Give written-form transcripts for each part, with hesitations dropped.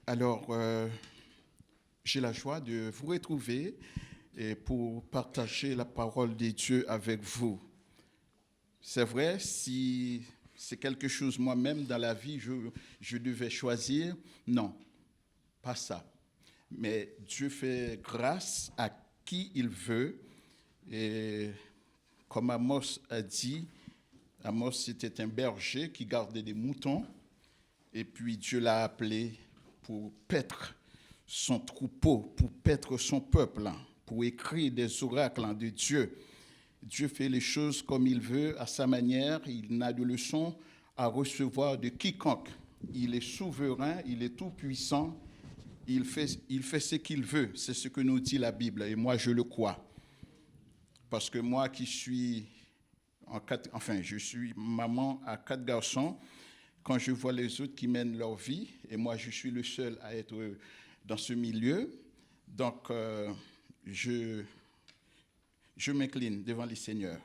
Alors, j'ai la joie de vous retrouver et pour partager la parole de Dieu avec vous. C'est vrai, si c'est quelque chose moi-même dans la vie, je devais choisir, non, pas ça. Mais Dieu fait grâce à qui il veut. Et comme Amos a dit, Amos était un berger qui gardait des moutons. Et puis Dieu l'a appelé pour paître son troupeau, pour paître son peuple, pour écrire des oracles de Dieu. Dieu fait les choses comme il veut, à sa manière. Il n'a de leçon à recevoir de quiconque. Il est souverain, il est tout-puissant. Il fait ce qu'il veut. C'est ce que nous dit la Bible. Et moi, je le crois. Parce que moi qui suis, je suis maman à 4 garçons, quand je vois les autres qui mènent leur vie, et moi je suis le seul à être dans ce milieu, donc je m'incline devant les seigneurs.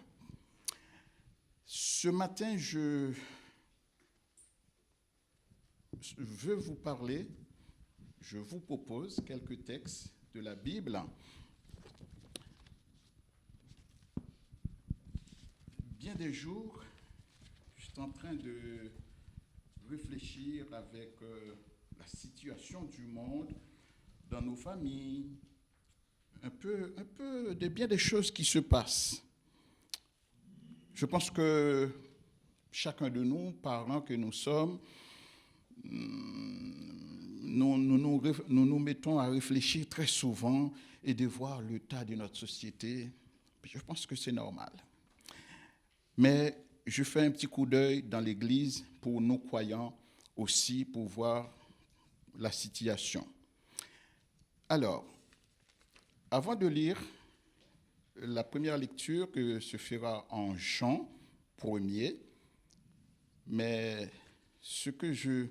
Ce matin, je veux vous parler, je vous propose quelques textes de la Bible. Bien des jours, je suis en train de réfléchir avec la situation du monde, dans nos familles, un peu de bien des choses qui se passent. Je pense que chacun de nous, parents que nous sommes, nous mettons à réfléchir très souvent et de voir l'état de notre société. Je pense que c'est normal. Mais je fais un petit coup d'œil dans l'Église pour nos croyants aussi, pour voir la situation. Alors, avant de lire la première lecture que se fera en Jean 1er, mais ce que j'ai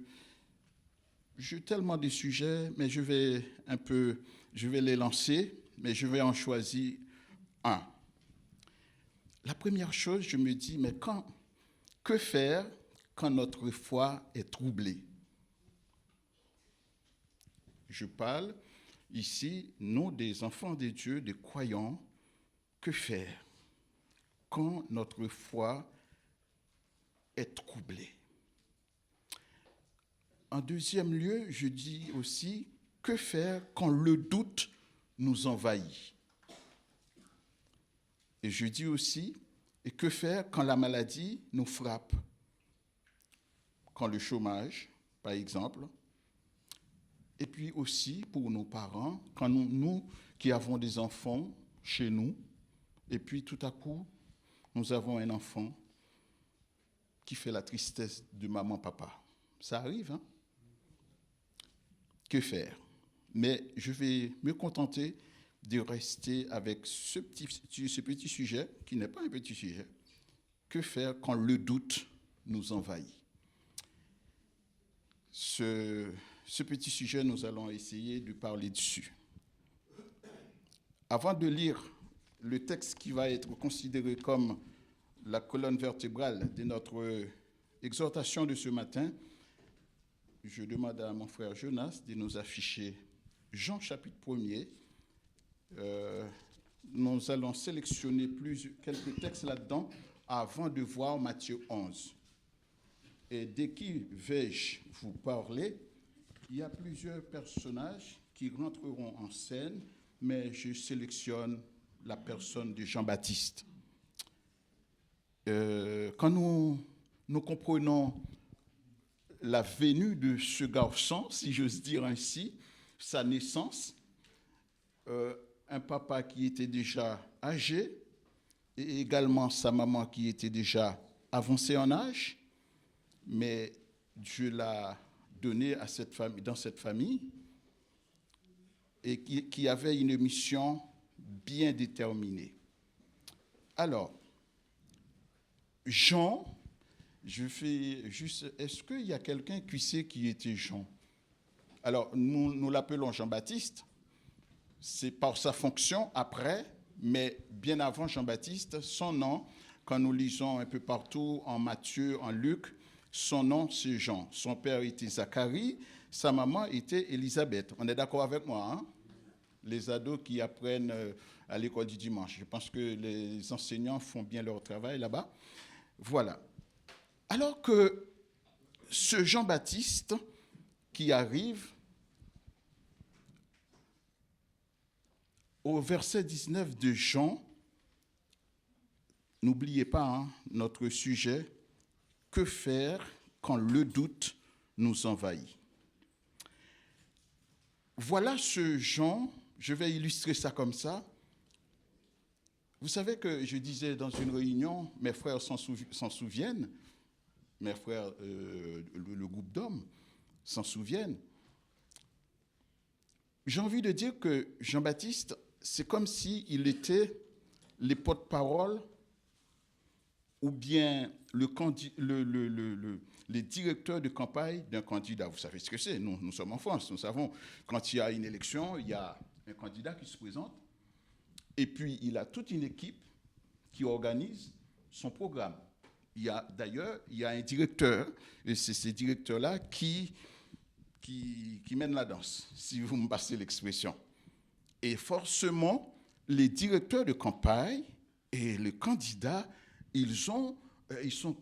tellement de sujets, mais je vais les lancer, mais je vais en choisir un. La première chose, je me dis, mais que faire quand notre foi est troublée? Je parle ici, nous, des enfants de Dieu, des croyants, que faire quand notre foi est troublée? En deuxième lieu, je dis aussi, que faire quand le doute nous envahit? Et je dis aussi, et que faire quand la maladie nous frappe? Quand le chômage, par exemple. Et puis aussi pour nos parents, quand nous qui avons des enfants chez nous, et puis tout à coup, nous avons un enfant qui fait la tristesse de maman, papa. Ça arrive, hein? Que faire? Mais je vais me contenter de rester avec ce petit sujet, qui n'est pas un petit sujet. Que faire quand le doute nous envahit? Ce petit sujet, nous allons essayer de parler dessus. Avant de lire le texte qui va être considéré comme la colonne vertébrale de notre exhortation de ce matin, je demande à mon frère Jonas de nous afficher Jean chapitre 1er. Nous allons sélectionner quelques textes là-dedans avant de voir Matthieu 11. Et dès qui vais-je vous parler, il y a plusieurs personnages qui rentreront en scène, mais je sélectionne la personne de Jean-Baptiste. Quand nous comprenons la venue de ce garçon, si j'ose dire ainsi, sa naissance, un papa qui était déjà âgé et également sa maman qui était déjà avancée en âge, mais Dieu l'a donné à cette famille, dans cette famille, et qui avait une mission bien déterminée. Alors, Jean, je fais juste, est-ce qu'il y a quelqu'un qui sait qui était Jean? Alors, nous l'appelons Jean-Baptiste, c'est par sa fonction après, mais bien avant Jean-Baptiste, son nom, quand nous lisons un peu partout en Matthieu, en Luc, son nom c'est Jean. Son père était Zacharie, Sa maman était Élisabeth. On est d'accord avec moi, hein? Les ados qui apprennent à l'école du dimanche. Je pense que les enseignants font bien leur travail là-bas. Voilà. Alors que ce Jean-Baptiste qui arrive au verset 19 de Jean, n'oubliez pas notre sujet, que faire quand le doute nous envahit. Voilà ce Jean, je vais illustrer ça comme ça. Vous savez que je disais dans une réunion, mes frères s'en souviennent, mes frères, le groupe d'hommes s'en souviennent. J'ai envie de dire que Jean-Baptiste, c'est comme s'il était les porte-parole ou bien les directeurs de campagne d'un candidat. Vous savez ce que c'est, nous sommes en France. Nous savons, quand il y a une élection, il y a un candidat qui se présente, et puis il a toute une équipe qui organise son programme. D'ailleurs, il y a un directeur, et c'est ce directeur-là qui mène la danse, si vous me passez l'expression. Et forcément, les directeurs de campagne et les candidats, ils sont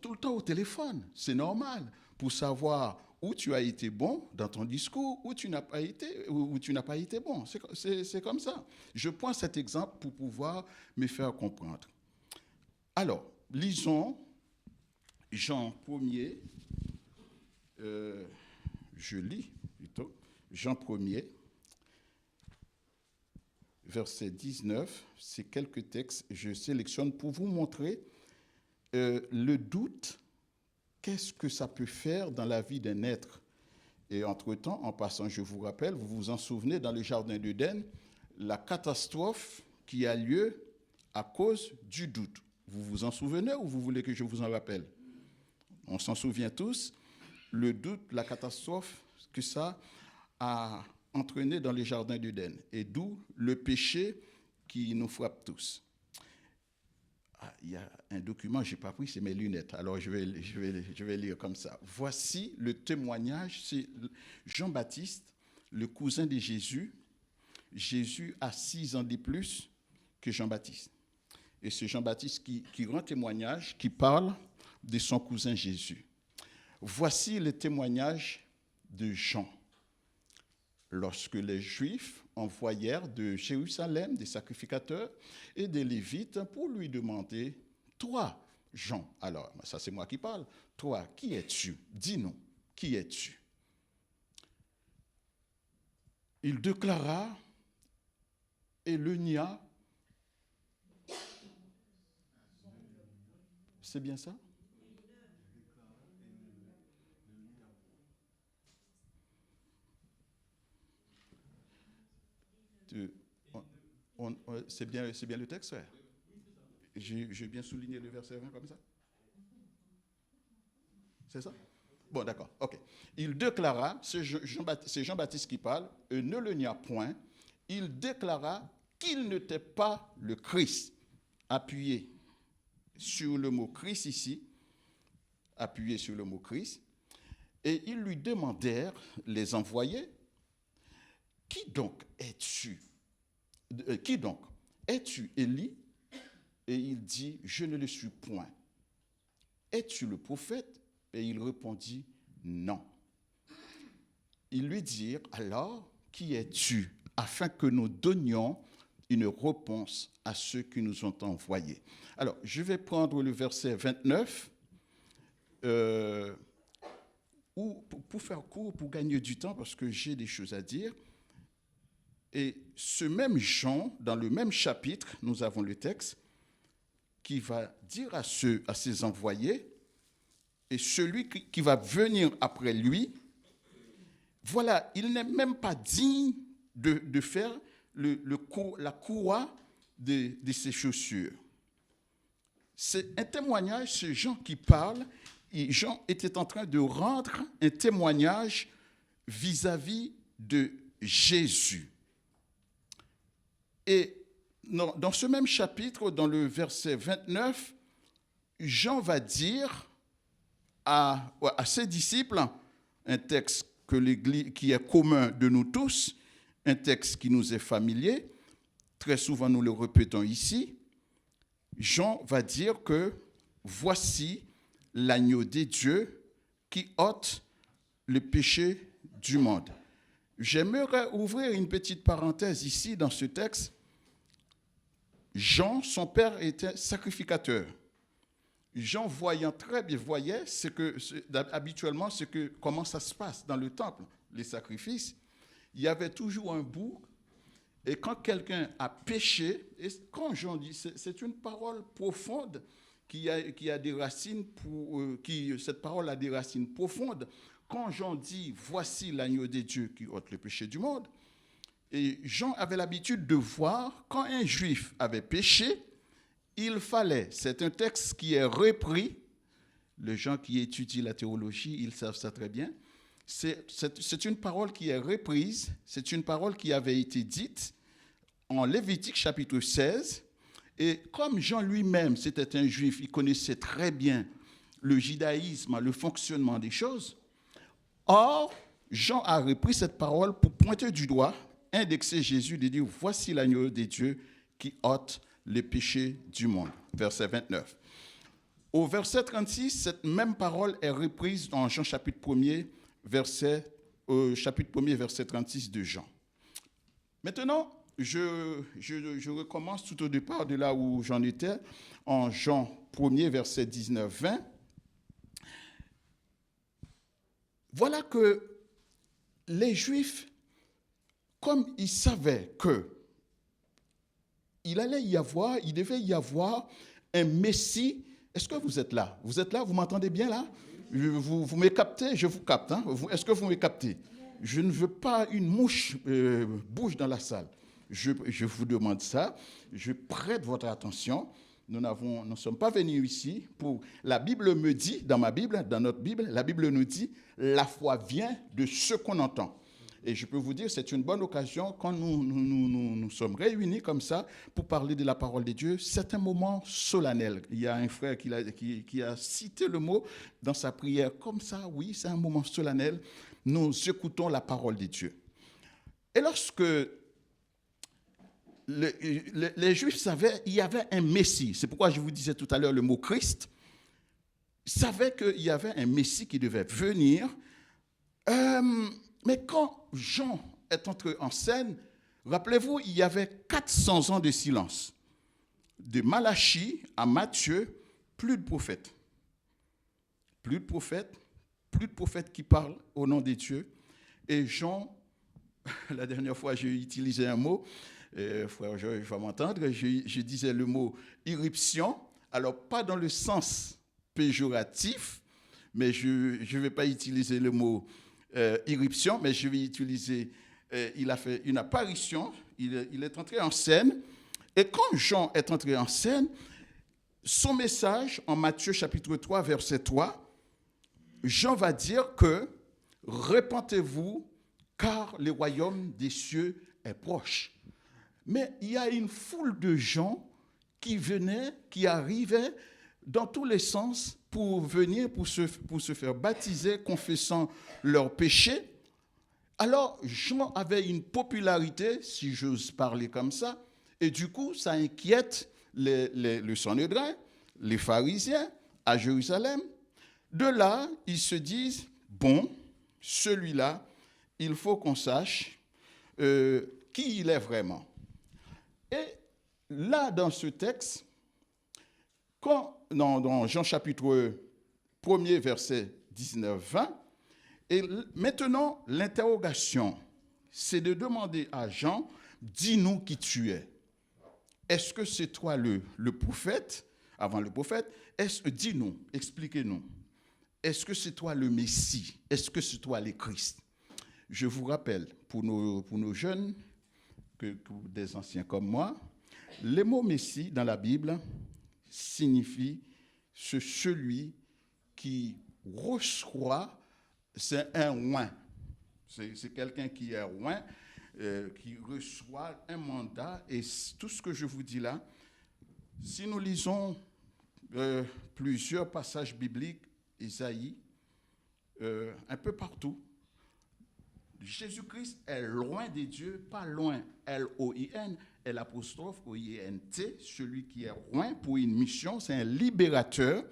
tout le temps au téléphone. C'est normal pour savoir où tu as été bon dans ton discours, où tu n'as pas été bon. C'est comme ça. Je prends cet exemple pour pouvoir me faire comprendre. Alors, lisons Jean 1er. Je lis plutôt. Jean 1er. Verset 19, c'est quelques textes que je sélectionne pour vous montrer le doute, qu'est-ce que ça peut faire dans la vie d'un être. Et entre-temps, en passant, je vous rappelle, vous vous en souvenez, dans le jardin d'Éden, la catastrophe qui a lieu à cause du doute. Vous vous en souvenez ou vous voulez que je vous en rappelle? On s'en souvient tous, le doute, la catastrophe que ça a entraîné dans les jardins d'Éden, et d'où le péché qui nous frappe tous. Il y a un document, je n'ai pas pris, c'est mes lunettes, alors je vais lire comme ça. Voici le témoignage, c'est Jean-Baptiste, le cousin de Jésus. Jésus a 6 ans de plus que Jean-Baptiste. Et c'est Jean-Baptiste qui rend témoignage, qui parle de son cousin Jésus. Voici le témoignage de Jean. Lorsque les Juifs envoyèrent de Jérusalem des sacrificateurs et des Lévites pour lui demander, « Toi, Jean, alors, ça c'est moi qui parle, toi, qui es-tu? Dis-nous, qui es-tu? » Il déclara et le nia. C'est bien ça? C'est bien le texte, frère? J'ai bien souligné le verset 20 comme ça? C'est ça? Bon, d'accord, ok. Il déclara, c'est Jean-Baptiste qui parle, et ne le nia point, il déclara qu'il n'était pas le Christ. Appuyé sur le mot Christ ici, appuyé sur le mot Christ, et ils lui demandèrent, les envoyés, « Qui donc es-tu? Qui donc? Es-tu Élie? » Et il dit, « Je ne le suis point. » « Es-tu le prophète? » Et il répondit, « Non. » Ils lui dirent, « Alors, qui es-tu? » Afin que nous donnions une réponse à ceux qui nous ont envoyés. Alors, je vais prendre le verset 29, pour faire court, pour gagner du temps, parce que j'ai des choses à dire. Et ce même Jean, dans le même chapitre, nous avons le texte, qui va dire à ses envoyés, et celui qui va venir après lui, voilà, il n'est même pas digne de faire la courroie de ses chaussures. C'est un témoignage, c'est Jean qui parle, et Jean était en train de rendre un témoignage vis-à-vis de Jésus. Et dans ce même chapitre, dans le verset 29, Jean va dire à ses disciples, un texte qui est commun de nous tous, un texte qui nous est familier, très souvent nous le répétons ici. Jean va dire que voici l'agneau des dieux qui ôte le péché du monde. J'aimerais ouvrir une petite parenthèse ici dans ce texte. Jean, son père était sacrificateur. Jean, voyait habituellement comment ça se passe dans le temple, les sacrifices. Il y avait toujours un bouc, et quand quelqu'un a péché, et quand Jean dit, c'est une parole profonde qui a des racines, cette parole a des racines profondes. Quand Jean dit, voici l'agneau des dieux qui ôte le péché du monde, et Jean avait l'habitude de voir, quand un juif avait péché, il fallait, c'est un texte qui est repris, les gens qui étudient la théologie, ils savent ça très bien, c'est une parole qui est reprise, c'est une parole qui avait été dite en Lévitique chapitre 16, et comme Jean lui-même, c'était un juif, il connaissait très bien le judaïsme, le fonctionnement des choses. Or, Jean a repris cette parole pour pointer du doigt, indexer Jésus, de dire, voici l'agneau des dieux qui ôte le péché du monde. Verset 29. Au verset 36, cette même parole est reprise dans Jean chapitre 1er, chapitre 1er, verset 36 de Jean. Maintenant, je recommence tout au départ de là où j'en étais, en Jean 1er, verset 19-20. Voilà que les Juifs, comme ils savaient il devait y avoir un Messie. Est-ce que vous êtes là? Vous êtes là? Vous m'entendez bien là? Vous me captez? Je vous capte. Hein? Est-ce que vous me captez? Je ne veux pas une mouche bouge dans la salle. Je vous demande ça. Je prête votre attention. Nous ne sommes pas venus ici pour... La Bible me dit, dans notre Bible, la Bible nous dit, la foi vient de ce qu'on entend. Et je peux vous dire, c'est une bonne occasion quand nous sommes réunis comme ça pour parler de la parole de Dieu. C'est un moment solennel. Il y a un frère qui a cité le mot dans sa prière. Comme ça, oui, c'est un moment solennel. Nous écoutons la parole de Dieu. Et lorsque les Juifs savaient, il y avait un Messie. C'est pourquoi je vous disais tout à l'heure le mot Christ. Ils savaient qu'il y avait un Messie qui devait venir. Mais quand Jean est entré en scène, rappelez-vous, il y avait 400 ans de silence. De Malachie à Matthieu, plus de prophètes. Plus de prophètes qui parlent au nom de Dieu. Et Jean, la dernière fois, j'ai utilisé un mot, frère Georges va m'entendre, je disais le mot irruption, alors pas dans le sens péjoratif, mais je ne vais pas utiliser le mot irruption, mais je vais utiliser, il a fait une apparition, il est entré en scène, et quand Jean est entré en scène, son message en Matthieu chapitre 3, verset 3, Jean va dire que « Repentez-vous, car le royaume des cieux est proche ». Mais il y a une foule de gens qui arrivaient dans tous les sens pour venir, pour se faire baptiser, confessant leurs péchés. Alors, Jean avait une popularité, si j'ose parler comme ça, et du coup, ça inquiète le Sanhédrin, les pharisiens à Jérusalem. De là, ils se disent, bon, celui-là, il faut qu'on sache qui il est vraiment. Et là, dans ce texte, dans Jean chapitre 1er, verset 19-20, et maintenant, l'interrogation, c'est de demander à Jean, dis-nous qui tu es. Est-ce que c'est toi le prophète, avant le prophète? Dis-nous, expliquez-nous. Est-ce que c'est toi le Messie? Est-ce que c'est toi le Christ? Je vous rappelle, pour nos jeunes, des anciens comme moi, le mot Messie dans la Bible signifie celui qui reçoit, c'est un oint. C'est quelqu'un qui est oint, qui reçoit un mandat. Et tout ce que je vous dis là, si nous lisons plusieurs passages bibliques, Isaïe, un peu partout, Jésus-Christ est loin des dieux, pas loin, L-O-I-N, l'apostrophe O-I-N-T, celui qui est loin pour une mission, c'est un libérateur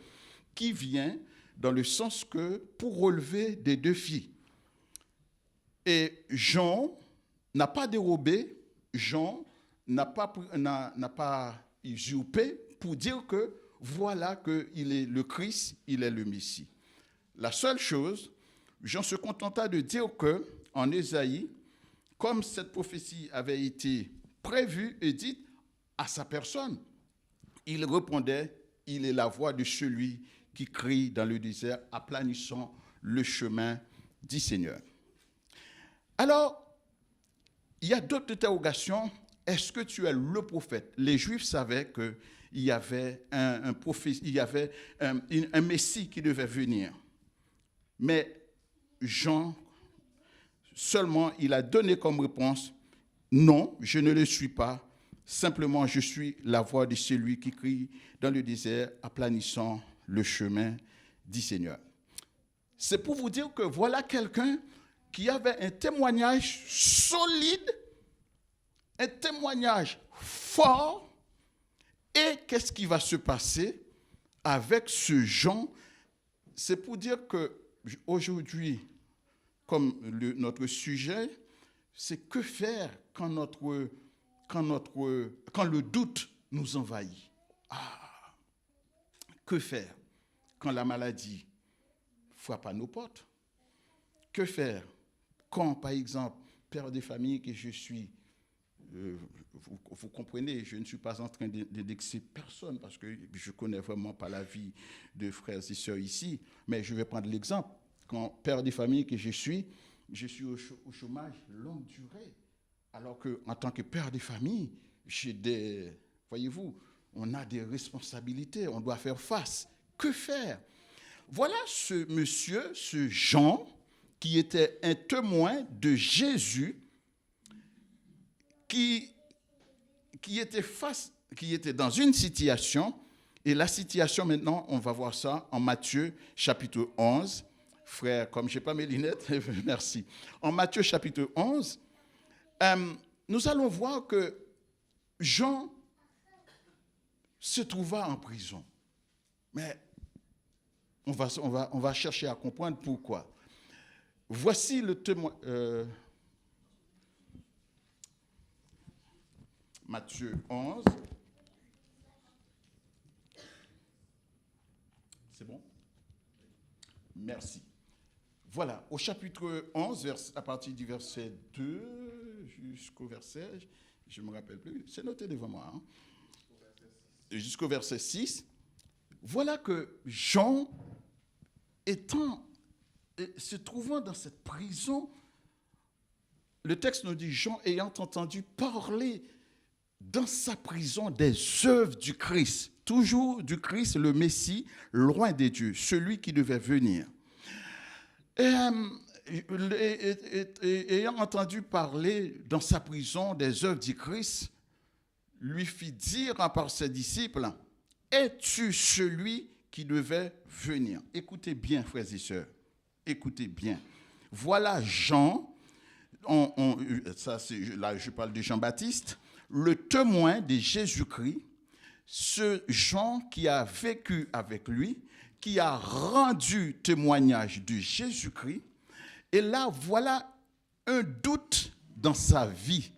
qui vient dans le sens que pour relever des défis. Et Jean n'a pas dérobé, Jean n'a pas usurpé pour dire que voilà qu'il est le Christ, il est le Messie. La seule chose, Jean se contenta de dire que, en Ésaïe, comme cette prophétie avait été prévue et dite à sa personne, il répondait, il est la voix de celui qui crie dans le désert, aplanissant le chemin du Seigneur. Alors, il y a d'autres interrogations. Est-ce que tu es le prophète? Les Juifs savaient qu'il y avait un Messie qui devait venir. Mais Jean, seulement, il a donné comme réponse, non, je ne le suis pas. Simplement, je suis la voix de celui qui crie dans le désert, aplanissant le chemin du Seigneur. C'est pour vous dire que voilà quelqu'un qui avait un témoignage solide, un témoignage fort. Et qu'est-ce qui va se passer avec ce Jean? C'est pour dire qu'aujourd'hui, comme notre sujet, c'est que faire quand le doute nous envahit. Que faire quand la maladie frappe à nos portes? Que faire quand, par exemple, père de famille que je suis, vous comprenez, je ne suis pas en train d'indexer personne parce que je ne connais vraiment pas la vie de frères et sœurs ici, mais je vais prendre l'exemple. Quand père de famille que je suis au chômage longue durée, alors qu'en tant que père de famille, voyez-vous, on a des responsabilités, on doit faire face. Que faire? Voilà ce monsieur, ce Jean, qui était un témoin de Jésus, qui était dans une situation, et la situation maintenant, on va voir ça en Matthieu chapitre 11. Frère, comme je n'ai pas mes lunettes, merci. En Matthieu chapitre 11, nous allons voir que Jean se trouva en prison. Mais on va chercher à comprendre pourquoi. Voici le témoin. Matthieu 11. C'est bon? Merci. Voilà, au chapitre 11, à partir du verset 2 jusqu'au verset, je ne me rappelle plus, c'est noté devant moi, hein, jusqu'au verset 6, voilà que Jean, se trouvant dans cette prison, le texte nous dit, Jean ayant entendu parler dans sa prison des œuvres du Christ, toujours du Christ, le Messie, loin des dieux, celui qui devait venir. Ayant entendu parler dans sa prison des œuvres du Christ, lui fit dire par ses disciples, « Es-tu celui qui devait venir ?» Écoutez bien, frères et sœurs, écoutez bien. Voilà Jean, là je parle de Jean-Baptiste, le témoin de Jésus-Christ, ce Jean qui a vécu avec lui, qui a rendu témoignage de Jésus-Christ. Et là, voilà un doute dans sa vie.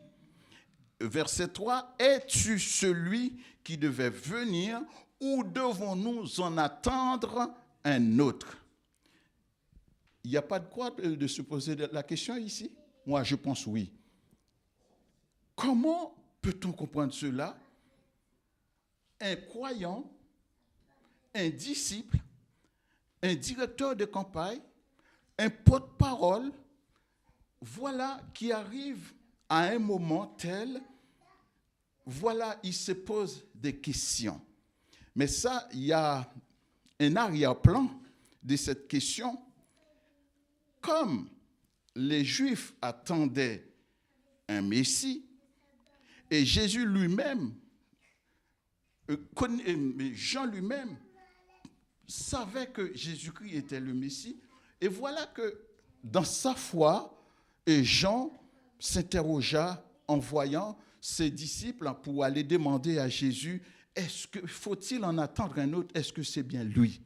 Verset 3, « Es-tu celui qui devait venir ou devons-nous en attendre un autre ?» Il n'y a pas de quoi de se poser la question ici? Moi, je pense oui. Comment peut-on comprendre cela? Un croyant, un disciple, un directeur de campagne, un porte-parole, voilà qui arrive à un moment tel, voilà, il se pose des questions. Mais ça, il y a un arrière-plan de cette question. Comme les Juifs attendaient un Messie, et Jésus lui-même, Jean lui-même, savait que Jésus-Christ était le Messie. Et voilà que dans sa foi, Et Jean s'interrogea en voyant ses disciples pour aller demander à Jésus, faut-il en attendre un autre? Est-ce que c'est bien lui?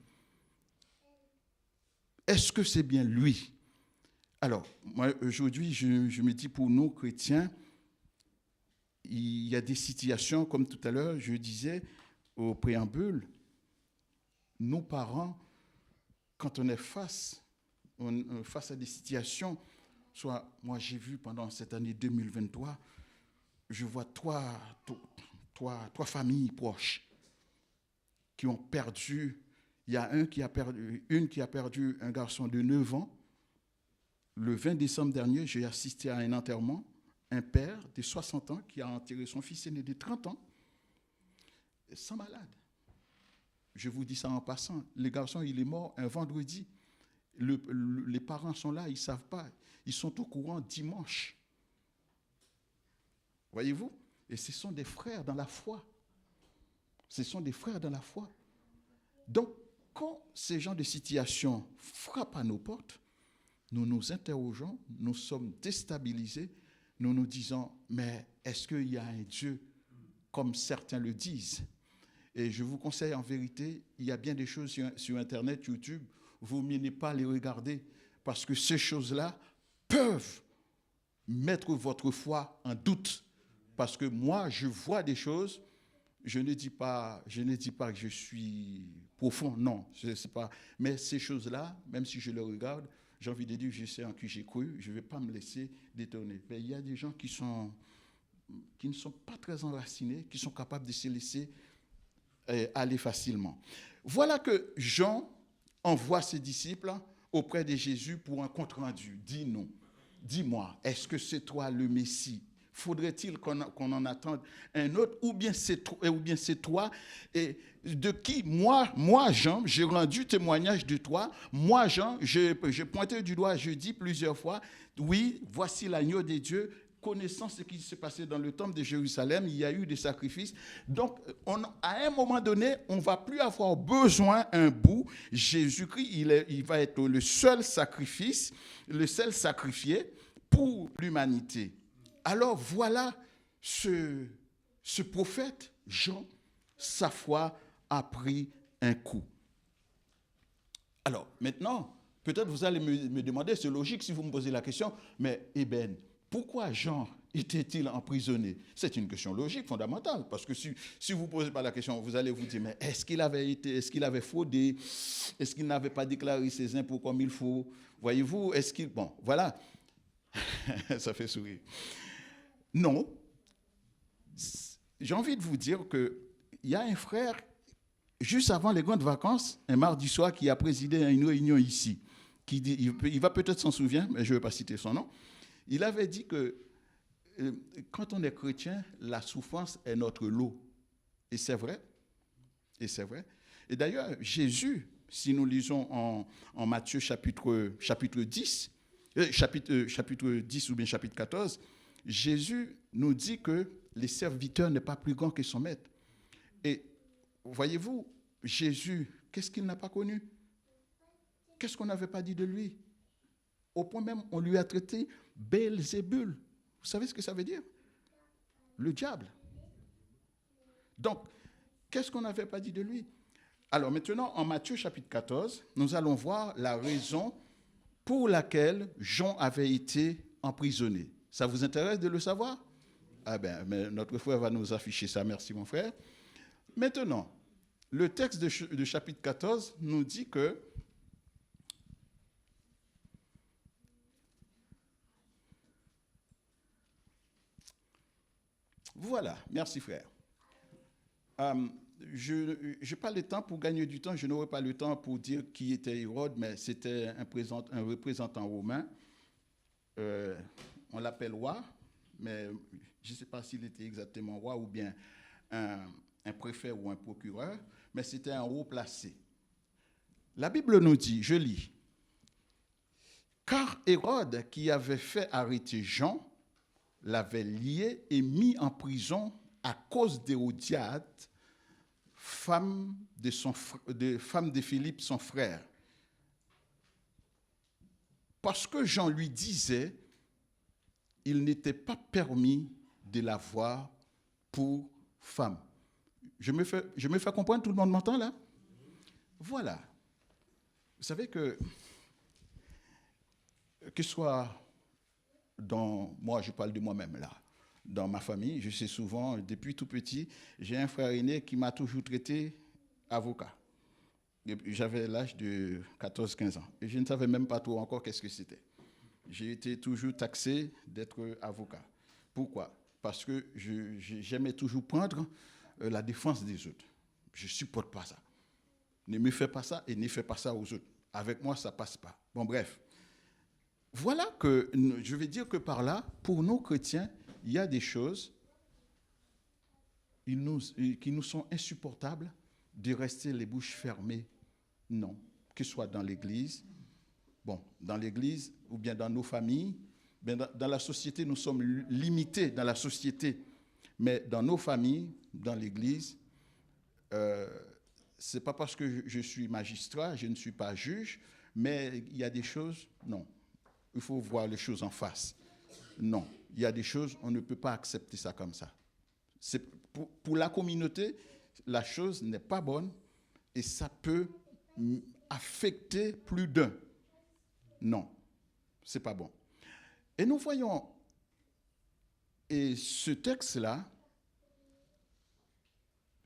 Est-ce que c'est bien lui? Alors, moi, aujourd'hui, je me dis, pour nous, chrétiens, il y a des situations, comme tout à l'heure, je disais au préambule, nos parents, quand on est face à des situations, soit, moi j'ai vu pendant cette année 2023, je vois trois familles proches qui ont perdu. Il y a une qui a perdu un garçon de 9 ans. Le 20 décembre dernier, j'ai assisté à un enterrement. Un père de 60 ans qui a enterré son fils aîné de 30 ans, sans malade. Je vous dis ça en passant. Le garçon, il est mort un vendredi. Les parents sont là, ils ne savent pas. Ils sont au courant dimanche. Voyez-vous? Et ce sont des frères dans la foi. Ce sont des frères dans la foi. Donc, quand ces genres de situations frappent à nos portes, nous nous interrogeons, nous sommes déstabilisés, nous nous disons, mais est-ce qu'il y a un Dieu comme certains le disent? Et je vous conseille en vérité, il y a bien des choses sur Internet, YouTube, vous mieux ne pas les regarder, parce que ces choses-là peuvent mettre votre foi en doute. Parce que moi, je vois des choses, je ne dis pas que je suis profond, non, je sais pas. Mais ces choses-là, même si je les regarde, j'ai envie de dire, je sais en qui j'ai cru, je ne vais pas me laisser détourner. Mais il y a des gens qui ne sont pas très enracinés, qui sont capables de se laisser aller facilement. Voilà que Jean envoie ses disciples auprès de Jésus pour un compte-rendu. Dis-moi, est-ce que c'est toi le Messie? Faudrait-il qu'on en attende un autre, ou bien c'est toi, et de qui moi Jean, j'ai rendu témoignage de toi. Moi Jean, j'ai pointé du doigt, je dis plusieurs fois, oui, voici l'agneau de Dieu. Connaissant ce qui s'est passé dans le temple de Jérusalem, il y a eu des sacrifices. Donc, à un moment donné, on ne va plus avoir besoin d'un bout. Jésus-Christ, il va être le seul sacrifice, le seul sacrifié pour l'humanité. Alors voilà ce prophète, Jean, sa foi a pris un coup. Alors maintenant, peut-être vous allez me demander, c'est logique si vous me posez la question, mais pourquoi Jean était-il emprisonné? C'est une question logique, fondamentale, parce que si vous ne posez pas la question, vous allez vous dire, mais est-ce qu'il avait fraudé? Est-ce qu'il n'avait pas déclaré ses impôts comme il faut? Voyez-vous, bon, voilà, ça fait sourire. Non, j'ai envie de vous dire qu'il y a un frère, juste avant les grandes vacances, un mardi soir, qui a présidé à une réunion ici, qui dit, il va peut-être s'en souvenir, mais je ne vais pas citer son nom. Il avait dit que quand on est chrétien, la souffrance est notre lot. Et c'est vrai. Et d'ailleurs, Jésus, si nous lisons en Matthieu chapitre 10, chapitre 10 ou bien chapitre 14, Jésus nous dit que le serviteur n'est pas plus grand que son maître. Et voyez-vous, Jésus, qu'est-ce qu'il n'a pas connu? Qu'est-ce qu'on n'avait pas dit de lui? Au point même, on lui a traité Belzébul. Vous savez ce que ça veut dire? Le diable. Donc, qu'est-ce qu'on n'avait pas dit de lui? Alors maintenant, en Matthieu chapitre 14, nous allons voir la raison pour laquelle Jean avait été emprisonné. Ça vous intéresse de le savoir? Ah bien, mais notre frère va nous afficher ça. Merci mon frère. Maintenant, le texte de chapitre 14 nous dit que voilà, merci frère. Je n'ai pas le temps pour gagner du temps, je n'aurai pas le temps pour dire qui était Hérode, mais c'était un représentant romain. On l'appelle roi, mais je ne sais pas s'il était exactement roi ou bien un préfet ou un procureur, mais c'était un haut placé. La Bible nous dit, je lis, car Hérode, qui avait fait arrêter Jean, l'avait lié et mis en prison à cause d'Hérodiade, femme de Philippe, son frère. Parce que Jean lui disait il n'était pas permis de l'avoir pour femme. Je me fais comprendre, tout le monde m'entend là? Voilà. Vous savez que ce soit moi je parle de moi-même là, dans ma famille, je sais souvent, depuis tout petit, j'ai un frère aîné qui m'a toujours traité avocat. J'avais l'âge de 14-15 ans et je ne savais même pas trop encore qu'est-ce que c'était. J'ai été toujours taxé d'être avocat. Pourquoi? Parce que j'aimais toujours prendre la défense des autres. Je ne supporte pas ça. Ne me fais pas ça et ne fais pas ça aux autres. Avec moi, ça ne passe pas. Bon, bref. Voilà que je vais dire que par là, pour nous chrétiens, il y a des choses qui nous sont insupportables de rester les bouches fermées. Non. Que ce soit dans l'Église, dans l'Église ou bien dans nos familles, dans la société, nous sommes limités dans la société. Mais dans nos familles, dans l'Église, ce n'est pas parce que je suis magistrat, je ne suis pas juge, mais il y a des choses, non. Il faut voir les choses en face. Non, il y a des choses, on ne peut pas accepter ça comme ça. Pour la communauté, la chose n'est pas bonne et ça peut affecter plus d'un. Non, ce n'est pas bon. Et nous voyons, et ce texte-là,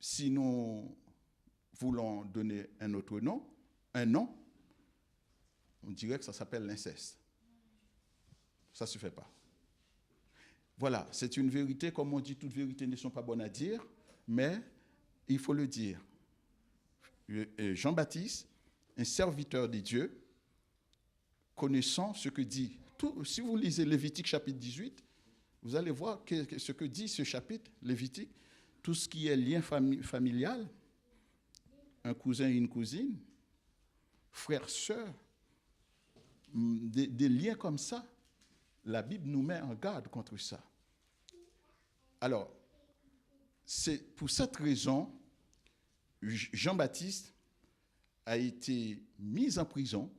si nous voulons donner un autre nom, on dirait que ça s'appelle l'inceste. Ça ne se fait pas. Voilà, c'est une vérité, comme on dit, toutes vérités ne sont pas bonnes à dire, mais il faut le dire. Jean-Baptiste, un serviteur de Dieu, connaissant ce que dit, si vous lisez Lévitique chapitre 18, vous allez voir ce que dit ce chapitre, Lévitique, tout ce qui est lien familial, un cousin et une cousine, frère, sœur, des liens comme ça, la Bible nous met en garde contre ça. Alors, c'est pour cette raison, Jean-Baptiste a été mis en prison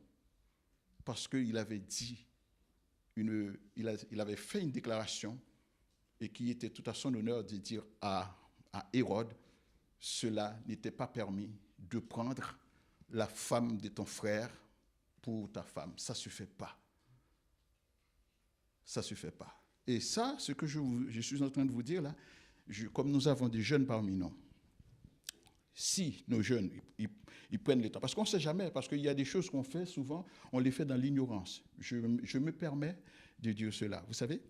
parce qu'il avait dit, il avait fait une déclaration et qui était tout à son honneur de dire à Hérode, cela n'était pas permis de prendre la femme de ton frère pour ta femme. Ça ne se fait pas. Ça ne se fait pas. Et ça, ce que je suis en train de vous dire là, comme nous avons des jeunes parmi nous, si nos jeunes, ils prennent le temps, parce qu'on ne sait jamais, parce qu'il y a des choses qu'on fait souvent, on les fait dans l'ignorance. Je me permets de dire cela. Vous savez,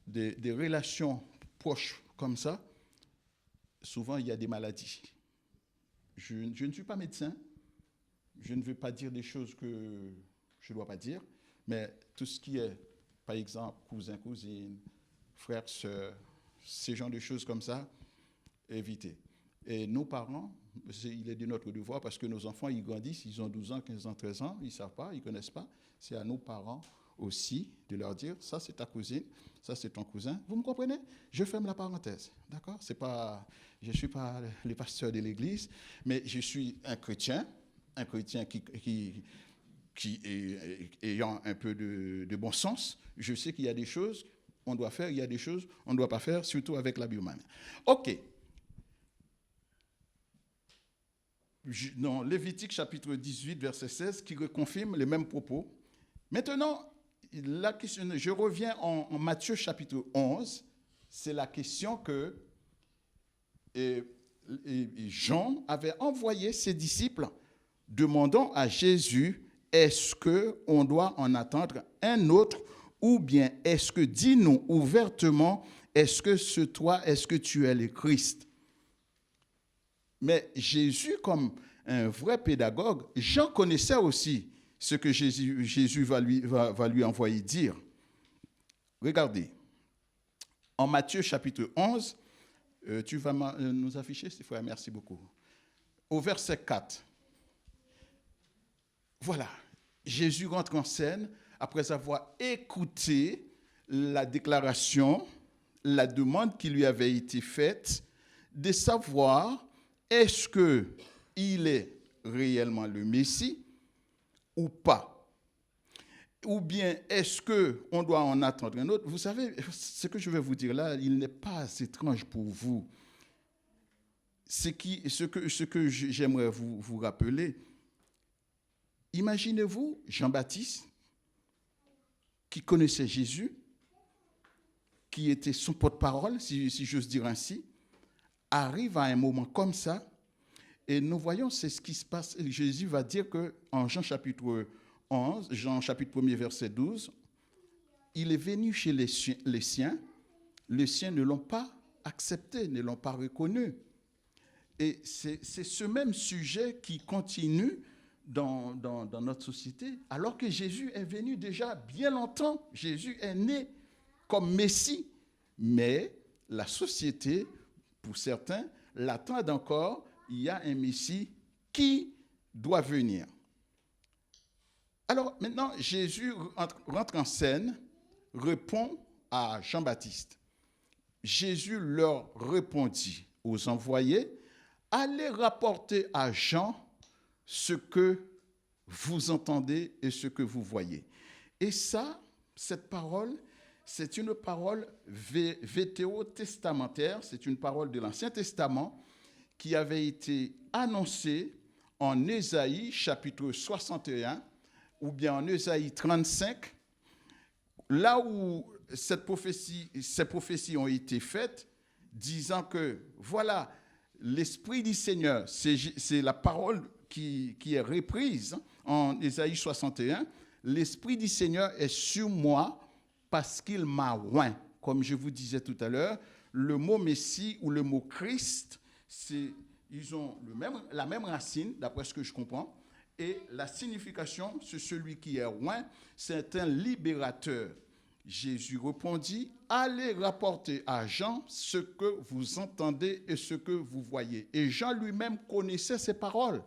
des relations proches comme ça, souvent il y a des maladies. Je ne suis pas médecin, je ne veux pas dire des choses que je ne dois pas dire, mais tout ce qui est, par exemple, cousin, cousine, frère, sœur, ces genres de choses comme ça, éviter. Et nos parents, il est de notre devoir, parce que nos enfants, ils grandissent, ils ont 12 ans, 15 ans, 13 ans, ils ne savent pas, ils ne connaissent pas. C'est à nos parents aussi de leur dire, ça c'est ta cousine, ça c'est ton cousin. Vous me comprenez? Je ferme la parenthèse, d'accord? Je ne suis pas le pasteur de l'église, mais je suis un chrétien qui ayant un peu de bon sens, je sais qu'il y a des choses qu'on doit faire, il y a des choses qu'on ne doit pas faire, surtout avec la biomanie. OK. Dans Lévitique chapitre 18, verset 16, qui reconfirme les mêmes propos. Maintenant, la question, je reviens en Matthieu chapitre 11, c'est la question que Jean avait envoyé ses disciples demandant à Jésus, est-ce qu'on doit en attendre un autre ou bien est-ce que, dis-nous ouvertement, est-ce que tu es le Christ? Mais Jésus, comme un vrai pédagogue, Jean connaissait aussi ce que Jésus va lui envoyer dire. Regardez, en Matthieu chapitre 11, tu vas nous afficher, s'il faut, merci beaucoup. Au verset 4. Voilà, Jésus rentre en scène après avoir écouté la déclaration, la demande qui lui avait été faite de savoir est-ce qu'il est réellement le Messie ou pas. ou bien est-ce qu'on doit en attendre un autre? Vous savez, ce que je vais vous dire là, il n'est pas étrange pour vous. Ce que j'aimerais vous rappeler, imaginez-vous Jean-Baptiste, qui connaissait Jésus, qui était son porte-parole, si j'ose dire ainsi, arrive à un moment comme ça, et nous voyons, c'est ce qui se passe. Jésus va dire qu'en Jean chapitre 11, Jean chapitre 1er, verset 12, il est venu chez les siens ne l'ont pas accepté, ne l'ont pas reconnu. Et c'est ce même sujet qui continue dans notre société, alors que Jésus est venu déjà bien longtemps. Jésus est né comme Messie, mais la société, pour certains, l'attendent encore. Il y a un Messie qui doit venir. Alors maintenant, Jésus rentre en scène, répond à Jean-Baptiste. Jésus leur répondit aux envoyés, allez rapporter à Jean ce que vous entendez et ce que vous voyez. Et ça, cette parole, c'est une parole vétéotestamentaire, c'est une parole de l'Ancien Testament qui avait été annoncée en Ésaïe chapitre 61 ou bien en Ésaïe 35, là où ces prophéties ont été faites, disant que voilà, l'Esprit du Seigneur, c'est la parole qui est reprise en Ésaïe 61, l'Esprit du Seigneur est sur moi parce qu'il m'a oint. Comme je vous disais tout à l'heure, le mot Messie ou le mot Christ, ils ont la même racine, d'après ce que je comprends, et la signification, c'est celui qui est oint, c'est un libérateur. Jésus répondit, allez rapporter à Jean ce que vous entendez et ce que vous voyez. Et Jean lui-même connaissait ces paroles.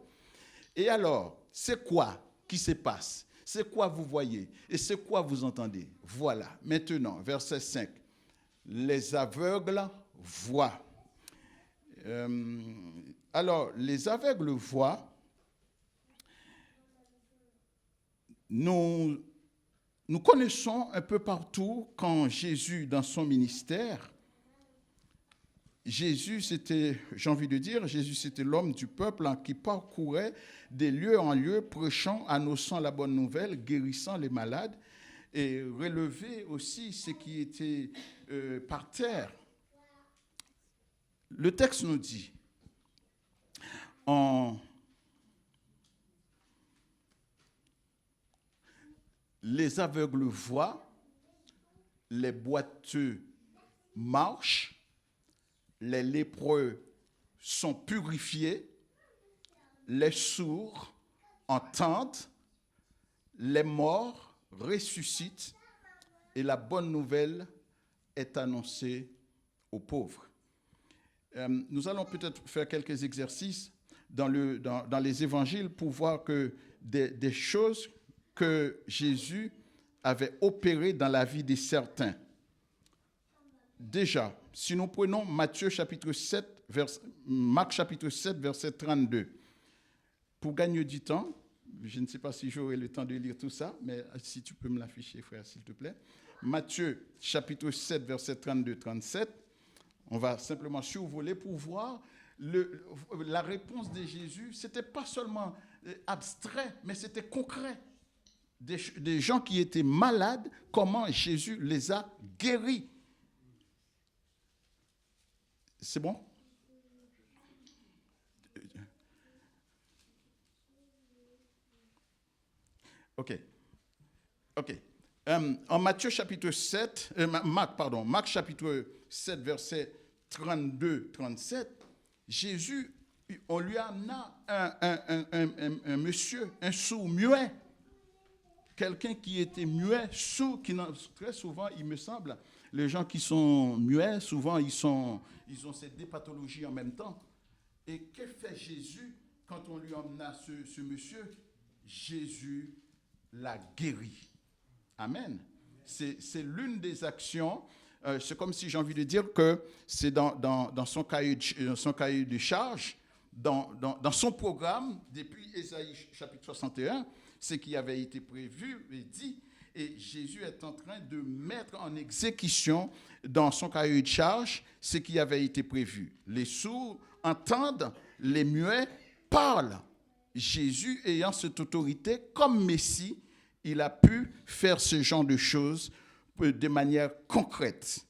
Et alors, c'est quoi qui se passe? C'est quoi vous voyez? Et c'est quoi vous entendez? Voilà, maintenant, verset 5. Les aveugles voient. Alors, les aveugles voient. Nous connaissons un peu partout quand Jésus, dans son ministère, Jésus, c'était, j'ai envie de dire, Jésus, c'était l'homme du peuple qui parcourait des lieux en lieu, prêchant, annonçant la bonne nouvelle, guérissant les malades et relevait aussi ceux qui étaient par terre. Le texte nous dit, les aveugles voient, les boiteux marchent, les lépreux sont purifiés, les sourds entendent, les morts ressuscitent et la bonne nouvelle est annoncée aux pauvres. Nous allons peut-être faire quelques exercices dans les évangiles pour voir que des choses que Jésus avait opérées dans la vie de certains. Déjà, si nous prenons Marc chapitre 7, verset 32, pour gagner du temps, je ne sais pas si j'aurai le temps de lire tout ça, mais si tu peux me l'afficher, frère, s'il te plaît. Matthieu chapitre 7, verset 32-37, on va simplement survoler pour voir la réponse de Jésus. Ce n'était pas seulement abstrait, mais c'était concret. Des gens qui étaient malades, comment Jésus les a guéris. C'est bon? OK. En Matthieu chapitre 7, Marc chapitre 7, verset 32-37, Jésus, on lui amena un monsieur, un sourd muet, quelqu'un qui était muet, sourd, très souvent, il me semble, les gens qui sont muets, souvent, ils ont ces deux pathologies en même temps. Et que fait Jésus quand on lui emmena ce monsieur? Jésus l'a guéri. Amen. C'est l'une des actions. C'est comme si j'ai envie de dire que c'est dans son cahier de charge, dans son programme, depuis Ésaïe chapitre 61, ce qui avait été prévu et dit. Et Jésus est en train de mettre en exécution dans son cahier de charge ce qui avait été prévu. Les sourds entendent, les muets parlent. Jésus, ayant cette autorité comme Messie, il a pu faire ce genre de choses de manière concrète.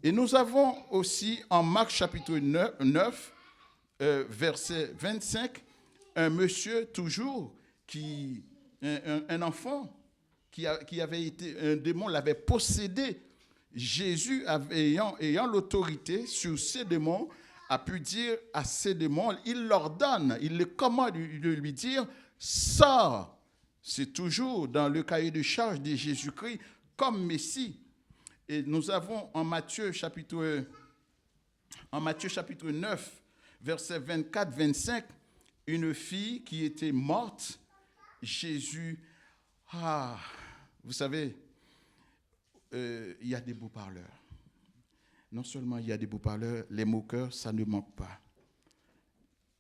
Et nous avons aussi en Marc chapitre 9 verset 25, un monsieur toujours, un enfant qui avait été, un démon l'avait possédé. Jésus, ayant l'autorité sur ces démons, a pu dire à ces démons, il leur donne, il les commande de lui dire, sors. C'est toujours dans le cahier de charge de Jésus-Christ comme Messie. Et nous avons en Matthieu chapitre 9, verset 24-25, une fille qui était morte. Jésus, vous savez, il y a des beaux parleurs. Non seulement il y a des beaux parleurs, les moqueurs, ça ne manque pas.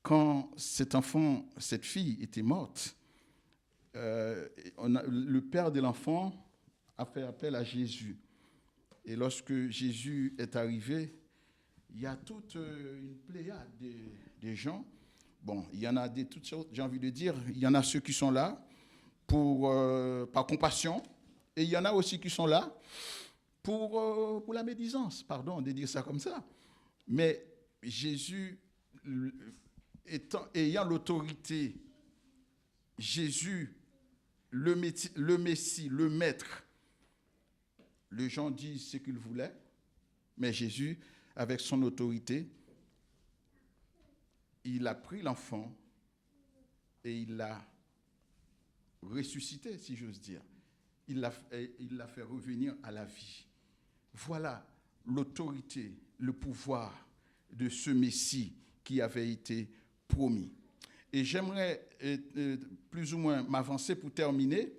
Quand cette fille était morte, le père de l'enfant a fait appel à Jésus. Et lorsque Jésus est arrivé, il y a toute une pléiade de gens. Bon, il y en a de toutes sortes, j'ai envie de dire. Il y en a ceux qui sont là par compassion. Et il y en a aussi qui sont là pour la médisance, pardon de dire ça comme ça. Mais Jésus, ayant l'autorité, Jésus, le Messie, le Maître, les gens disent ce qu'ils voulaient, mais Jésus, avec son autorité, il a pris l'enfant et il l'a ressuscité, si j'ose dire. Il l'a fait revenir à la vie. Voilà l'autorité, le pouvoir de ce Messie qui avait été promis. Et j'aimerais plus ou moins m'avancer pour terminer.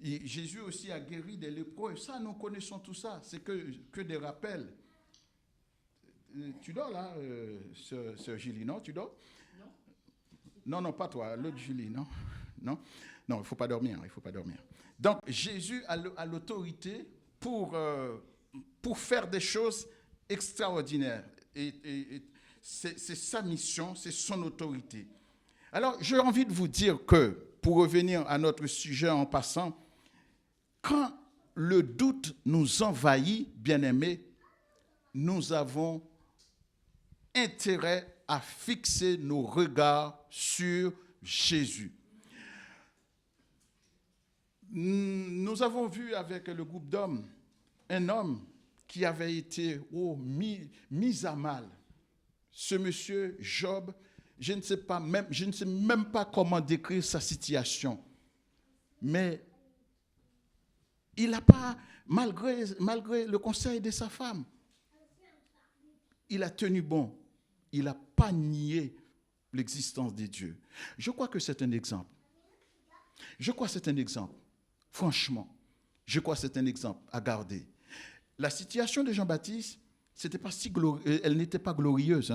Jésus aussi a guéri des lépreux. Ça, nous connaissons tout ça. C'est que des rappels. Tu dors là, sœur Julie, non? Tu dors? Non, pas toi, l'autre Julie, non? Non, il ne faut pas dormir, Donc, Jésus a l'autorité pour faire des choses extraordinaires. Et c'est sa mission, c'est son autorité. Alors, j'ai envie de vous dire que, pour revenir à notre sujet en passant, quand le doute nous envahit, bien-aimés, nous avons intérêt à fixer nos regards sur Jésus. Nous avons vu avec le groupe d'hommes un homme qui avait été mis à mal. Ce monsieur, Job, je ne sais même pas comment décrire sa situation. Mais il n'a pas, malgré le conseil de sa femme, il a tenu bon. Il n'a pas nié l'existence de Dieu. Je crois que c'est un exemple. Franchement, je crois que c'est un exemple à garder. La situation de Jean-Baptiste, elle n'était pas glorieuse.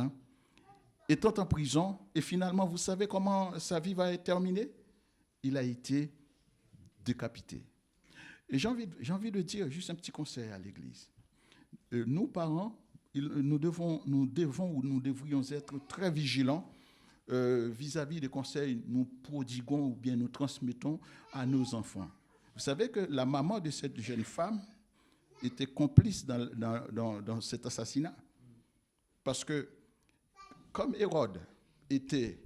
Étant en prison, et finalement, vous savez comment sa vie va être terminée? Il a été décapité. Et j'ai envie de dire juste un petit conseil à l'Église. Nous, parents, nous devrions être très vigilants vis-à-vis des conseils que nous prodiguons ou bien nous transmettons à nos enfants. Vous savez que la maman de cette jeune femme était complice dans cet assassinat. Parce que, comme Hérode était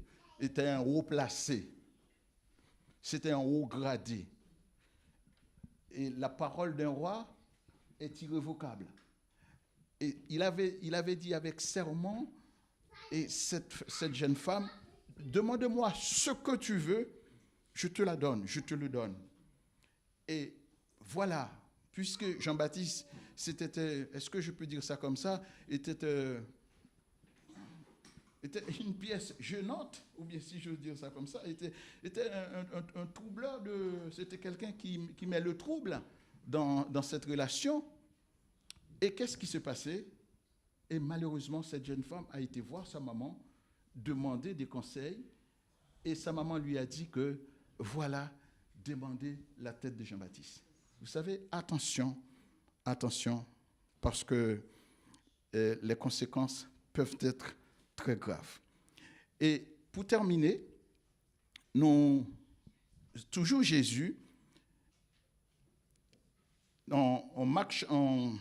un haut placé, c'était un haut gradé, et la parole d'un roi est irrévocable. Et il avait dit avec serment, et cette jeune femme, demande-moi ce que tu veux, je te le donne. Et voilà, puisque Jean-Baptiste, est-ce que je peux dire ça comme ça, était une pièce gênante, ou bien si je veux dire ça comme ça, était un troubleur, c'était quelqu'un qui met le trouble dans cette relation. Et qu'est-ce qui s'est passé? Et malheureusement, cette jeune femme a été voir sa maman, demander des conseils, et sa maman lui a dit que voilà, demander la tête de Jean-Baptiste. Vous savez, attention, parce que les conséquences peuvent être très graves. Et pour terminer, toujours Jésus, on marche en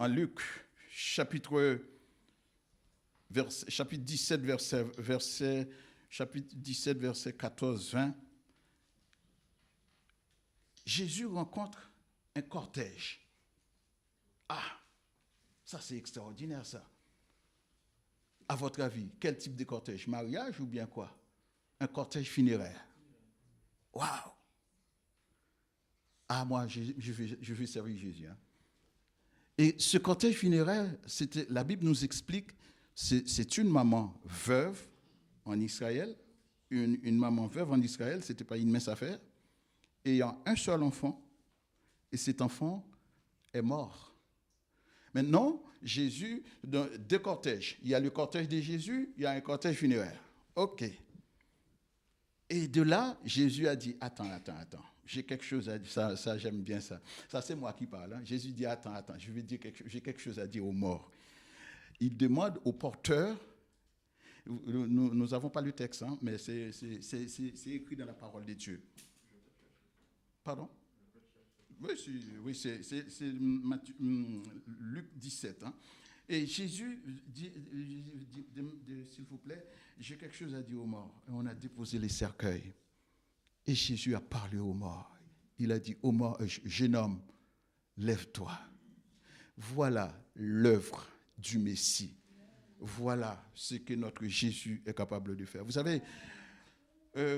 Luc, chapitre 17, verset 14-20, Jésus rencontre un cortège. Ah, ça c'est extraordinaire ça. À votre avis, quel type de cortège? Mariage ou bien quoi? Un cortège funéraire. Waouh! Ah, moi, je veux servir Jésus. Hein. Et ce cortège funéraire, la Bible nous explique, c'est une maman veuve en Israël. Une maman veuve en Israël, ce n'était pas une mince affaire, ayant un seul enfant, et cet enfant est mort. Maintenant, Jésus, dans deux cortèges. Il y a le cortège de Jésus, il y a un cortège funéraire. OK. Et de là, Jésus a dit, attends. J'ai quelque chose à dire, ça j'aime bien ça. Ça, c'est moi qui parle. Hein. Jésus dit, attends, j'ai quelque chose à dire aux morts. Il demande au porteur, nous n'avons pas le texte, hein, mais c'est écrit dans la parole de Dieu. Pardon? Oui, c'est Luc 17. Hein. Et Jésus dit, s'il vous plaît, j'ai quelque chose à dire aux morts. Et on a déposé les cercueils. Et Jésus a parlé aux morts. Il a dit aux morts, jeune homme, lève-toi. Voilà l'œuvre du Messie. Voilà ce que notre Jésus est capable de faire. Vous savez,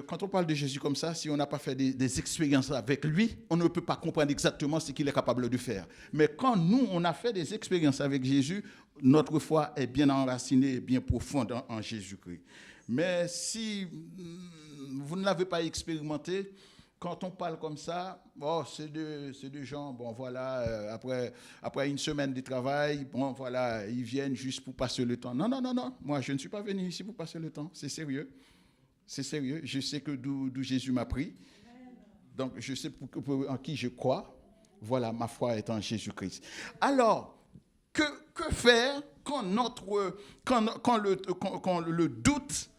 quand on parle de Jésus comme ça, si on n'a pas fait des expériences avec lui, on ne peut pas comprendre exactement ce qu'il est capable de faire. Mais quand nous, on a fait des expériences avec Jésus, notre foi est bien enracinée et bien profonde en Jésus-Christ. Mais si vous ne l'avez pas expérimenté, quand on parle comme ça, c'est des gens, bon voilà, après une semaine de travail, bon voilà, ils viennent juste pour passer le temps. Non, moi je ne suis pas venu ici pour passer le temps, c'est sérieux. C'est sérieux, je sais que d'où Jésus m'a pris, donc je sais en qui je crois, voilà, ma foi est en Jésus-Christ. Alors, que faire quand le doute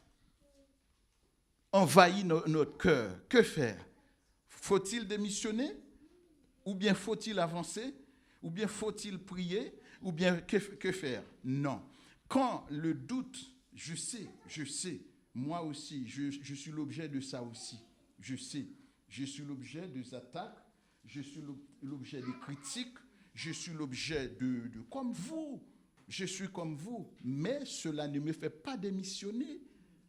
envahit notre cœur? Que faire? Faut-il démissionner? Ou bien faut-il avancer? Ou bien faut-il prier? Ou bien que faire? Non. Quand le doute, je sais, moi aussi, je suis l'objet de ça aussi. Je sais. Je suis l'objet des attaques, je suis l'objet des critiques, je suis l'objet de comme vous. Je suis comme vous. Mais cela ne me fait pas démissionner.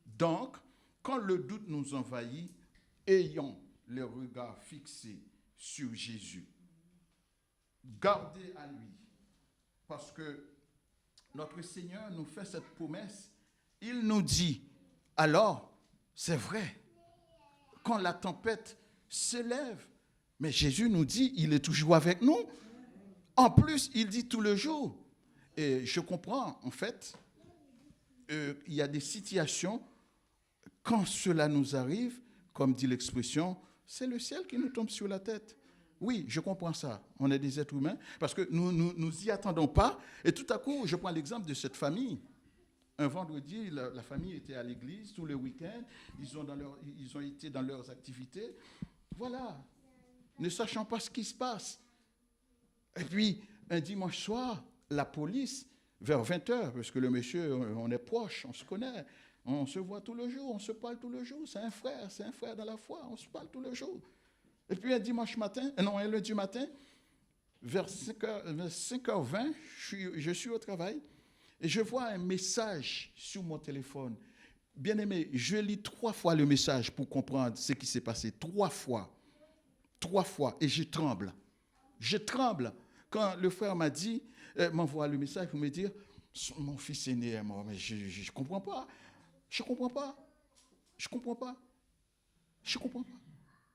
Donc, quand le doute nous envahit, ayons le regard fixé sur Jésus. Gardez à lui. Parce que notre Seigneur nous fait cette promesse. Il nous dit, alors, c'est vrai, quand la tempête s'élève, mais Jésus nous dit, il est toujours avec nous. En plus, il dit tout le jour. Et je comprends, en fait, il y a des situations, quand cela nous arrive, comme dit l'expression, c'est le ciel qui nous tombe sur la tête. Oui, je comprends ça. On est des êtres humains, parce que nous y attendons pas. Et tout à coup, je prends l'exemple de cette famille. Un vendredi, la famille était à l'église tous les week-ends. Ils ont été dans leurs activités. Voilà, ne sachant pas ce qui se passe. Et puis, un dimanche soir, la police, vers 20h, parce que le monsieur, on est proche, on se connaît, on se voit tous les jours, on se parle tous les jours. C'est un frère dans la foi, on se parle tous les jours. Et puis, un lundi matin, vers 5h20, je suis au travail. Et je vois un message sur mon téléphone. Bien-aimé, je lis 3 fois le message pour comprendre ce qui s'est passé. 3 fois. 3 fois. Et je tremble. Je tremble. Quand le frère m'a dit, m'envoie le message pour me dire, mon fils aîné est mort. Mais je ne comprends pas. Je ne comprends pas. Je ne comprends pas. Je ne comprends pas.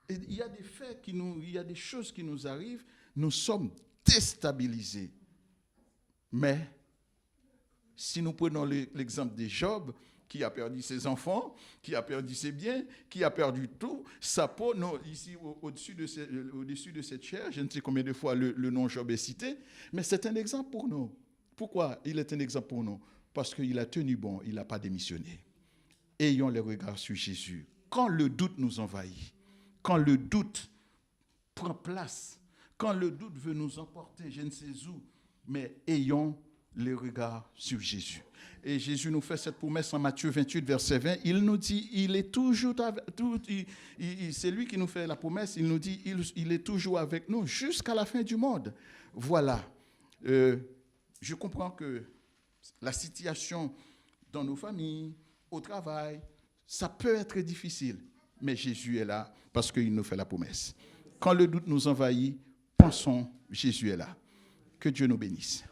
Et il y a des faits, il y a des choses qui nous arrivent. Nous sommes déstabilisés. Mais Si nous prenons l'exemple de Job, qui a perdu ses enfants, qui a perdu ses biens, qui a perdu tout, sa peau, non, ici au-dessus de cette chair, je ne sais combien de fois le nom Job est cité, mais c'est un exemple pour nous. Pourquoi il est un exemple pour nous? Parce qu'il a tenu bon, il n'a pas démissionné. Ayons les regards sur Jésus. Quand le doute nous envahit, quand le doute prend place, quand le doute veut nous emporter, je ne sais où, mais ayons les regards sur Jésus. Et Jésus nous fait cette promesse en Matthieu 28, verset 20. Il nous dit, il est toujours c'est lui qui nous fait la promesse, il nous dit, il est toujours avec nous jusqu'à la fin du monde. Voilà. Je comprends que la situation dans nos familles, au travail, ça peut être difficile, mais Jésus est là parce qu'il nous fait la promesse. Quand le doute nous envahit, pensons, Jésus est là. Que Dieu nous bénisse.